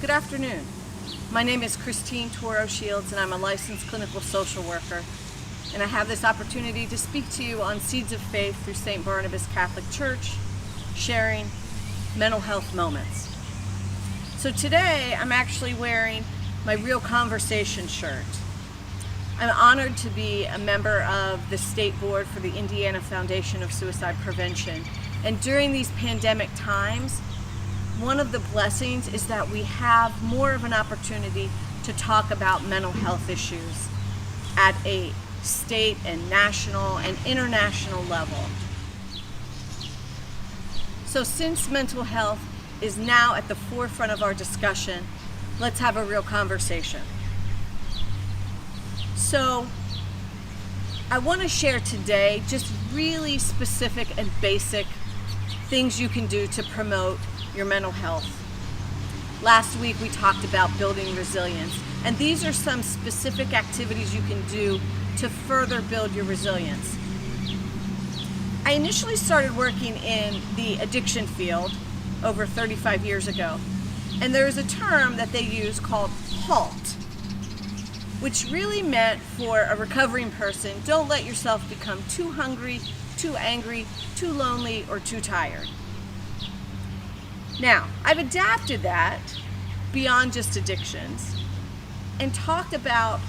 Good afternoon. My name is Christine Turo-Shields and I'm a licensed clinical social worker. And I have this opportunity to speak to you on Seeds of Faith through St. Barnabas Catholic Church, sharing mental health moments. So today I'm actually wearing my Real Conversation shirt. I'm honored to be a member of the State Board for the Indiana Foundation of Suicide Prevention. And during these pandemic times, one of the blessings is that we have more of an opportunity to talk about mental health issues at a state and national and international level. So since mental health is now at the forefront of our discussion, let's have a real conversation. So I want to share today just really specific and basic things you can do to promote your mental health. Last week we talked about building resilience, and these are some specific activities you can do to further build your resilience. I initially started working in the addiction field over 35 years ago, and there is a term that they use called HALT, which really meant for a recovering person, don't let yourself become too hungry, too angry, too lonely, or too tired. Now, I've adapted that beyond just addictions and talked about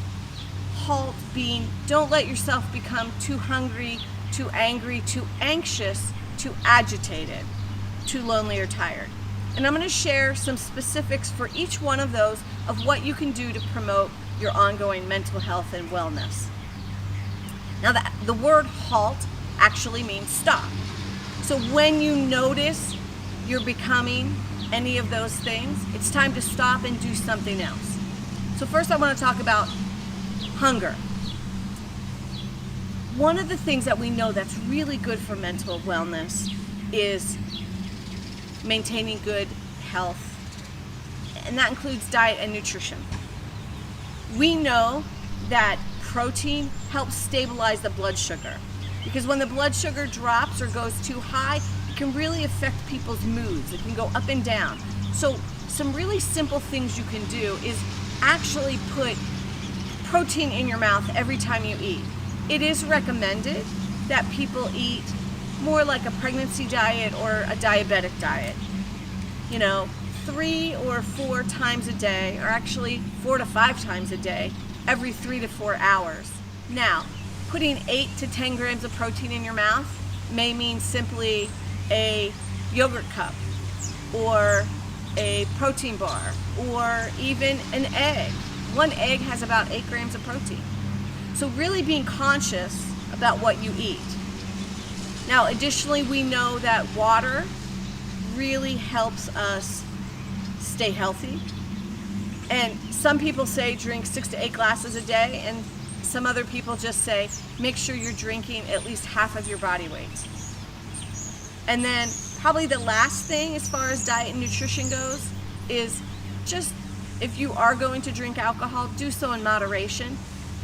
HALT being don't let yourself become too hungry, too angry, too anxious, too agitated, too lonely, or tired. And I'm going to share some specifics for each one of those of what you can do to promote your ongoing mental health and wellness. Now, the word HALT actually means stop. So when you notice you're becoming any of those things, it's time to stop and do something else. So first I want to talk about hunger. One of the things that we know that's really good for mental wellness is maintaining good health, and that includes diet and nutrition. We know that protein helps stabilize the blood sugar, because when the blood sugar drops or goes too high, it can really affect people's moods. It can go up and down. So some really simple things you can do is actually put protein in your mouth every time you eat. It is recommended that people eat more like a pregnancy diet or a diabetic diet. 3 or 4 times a day, or actually 4 to 5 times a day, every 3 to 4 hours. Now, putting 8 to 10 grams of protein in your mouth may mean simply a yogurt cup or a protein bar or even an egg. One egg has about 8 grams of protein. So really being conscious about what you eat. Now, additionally, we know that water really helps us stay healthy. And some people say drink 6 to 8 glasses a day, and some other people just say make sure you're drinking at least half of your body weight. And then probably the last thing as far as diet and nutrition goes is just if you are going to drink alcohol, do so in moderation.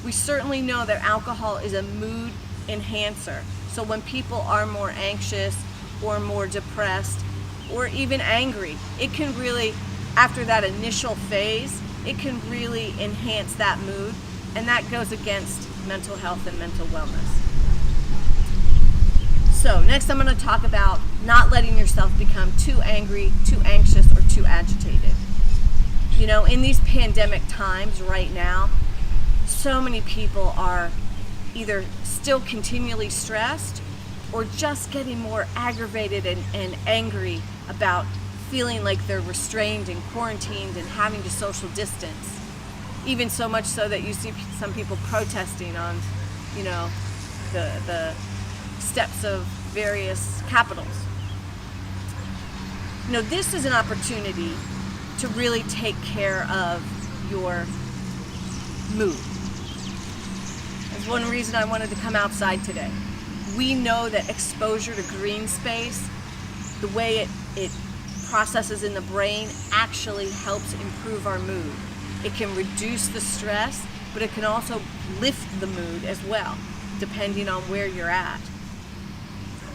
We certainly know that alcohol is a mood enhancer. So when people are more anxious or more depressed or even angry, it can really, after that initial phase, it can really enhance that mood, and that goes against mental health and mental wellness. So next I'm going to talk about not letting yourself become too angry, too anxious, or too agitated. In these pandemic times right now, so many people are either still continually stressed or just getting more aggravated and angry about feeling like they're restrained and quarantined and having to social distance. Even so much so that you see some people protesting on, the steps of various capitals. This is an opportunity to really take care of your mood. That's one reason I wanted to come outside today. We know that exposure to green space, the way it processes in the brain, actually helps improve our mood. It can reduce the stress, but it can also lift the mood as well, depending on where you're at.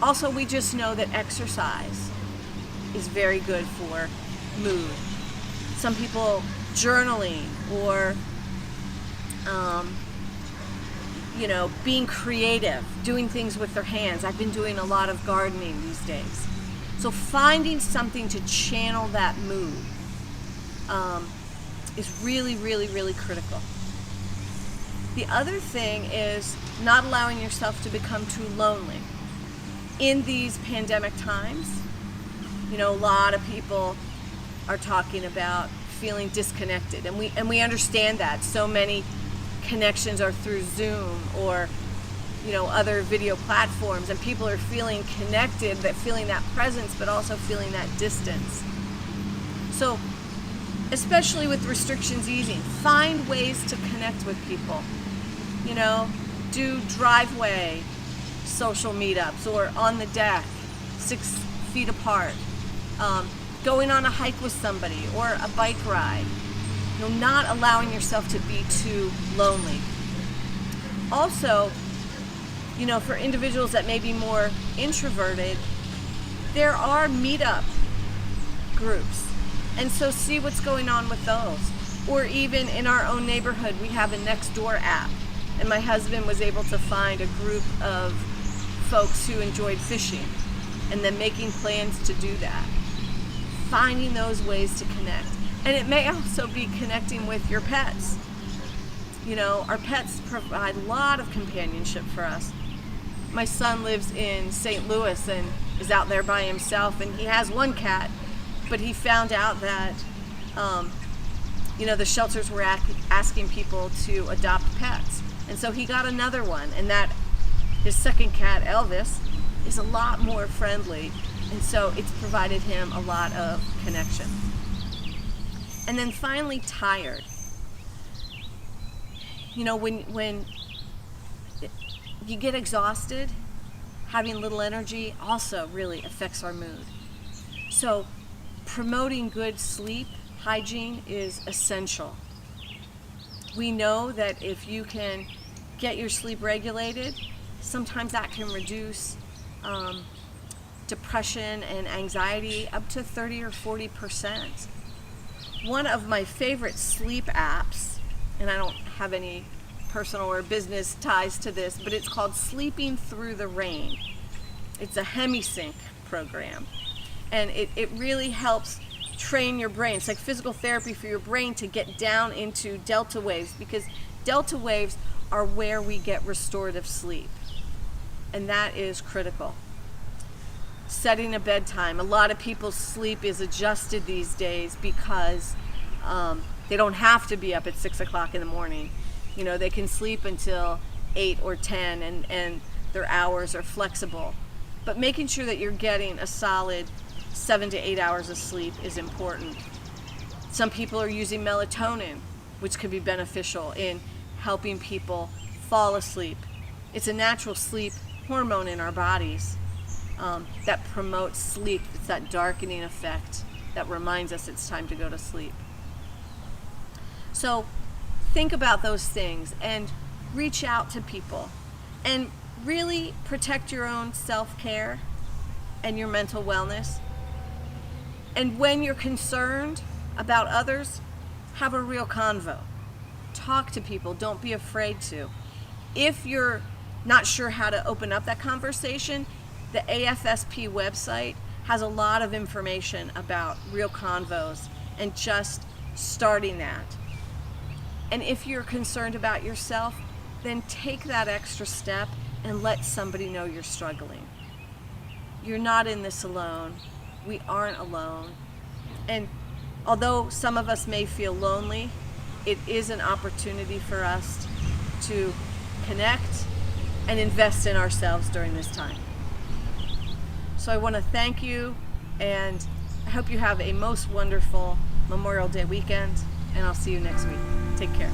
Also, we just know that exercise is very good for mood. Some people journaling, or being creative, doing things with their hands. I've been doing a lot of gardening these days. So finding something to channel that mood is really, really, really critical. The other thing is not allowing yourself to become too lonely. In these pandemic times, a lot of people are talking about feeling disconnected, and we understand that. So many connections are through Zoom or other video platforms, and people are feeling connected, but feeling that presence, but also feeling that distance. So especially with restrictions easing, find ways to connect with people. Do driveway social meetups, or on the deck 6 feet apart, going on a hike with somebody or a bike ride. Not allowing yourself to be too lonely. Also, for individuals that may be more introverted, there are meetup groups, and so see what's going on with those. Or even in our own neighborhood, we have a Nextdoor app, and my husband was able to find a group of folks who enjoyed fishing, and then making plans to do that. Finding those ways to connect. And it may also be connecting with your pets. Our pets provide a lot of companionship for us. My son lives in St. Louis and is out there by himself, and he has one cat, but he found out that the shelters were asking people to adopt pets. And so he got another one, and that his second cat, Elvis, is a lot more friendly, and so it's provided him a lot of connection. And then finally, tired. When you get exhausted, having little energy also really affects our mood. So promoting good sleep hygiene is essential. We know that if you can get your sleep regulated, sometimes that can reduce depression and anxiety up to 30 or 40%. One of my favorite sleep apps, and I don't have any personal or business ties to this, but it's called Sleeping Through the Rain. It's a hemisync program, and it really helps train your brain. It's like physical therapy for your brain to get down into delta waves, because delta waves are where we get restorative sleep, and that is critical. Setting a bedtime. A lot of people's sleep is adjusted these days because they don't have to be up at 6 o'clock in the morning. They can sleep until 8 or 10, and their hours are flexible. But making sure that you're getting a solid 7 to 8 hours of sleep is important. Some people are using melatonin, which can be beneficial in helping people fall asleep. It's a natural sleep hormone in our bodies that promotes sleep. It's that darkening effect that reminds us it's time to go to sleep. So think about those things and reach out to people and really protect your own self-care and your mental wellness. And when you're concerned about others, have a real convo. Talk to people. Don't be afraid to. If you're not sure how to open up that conversation, the AFSP website has a lot of information about real convos and just starting that. And if you're concerned about yourself, then take that extra step and let somebody know you're struggling. You're not in this alone. We aren't alone. And although some of us may feel lonely, it is an opportunity for us to connect and invest in ourselves during this time. So I want to thank you, and I hope you have a most wonderful Memorial Day weekend, and I'll see you next week. Take care.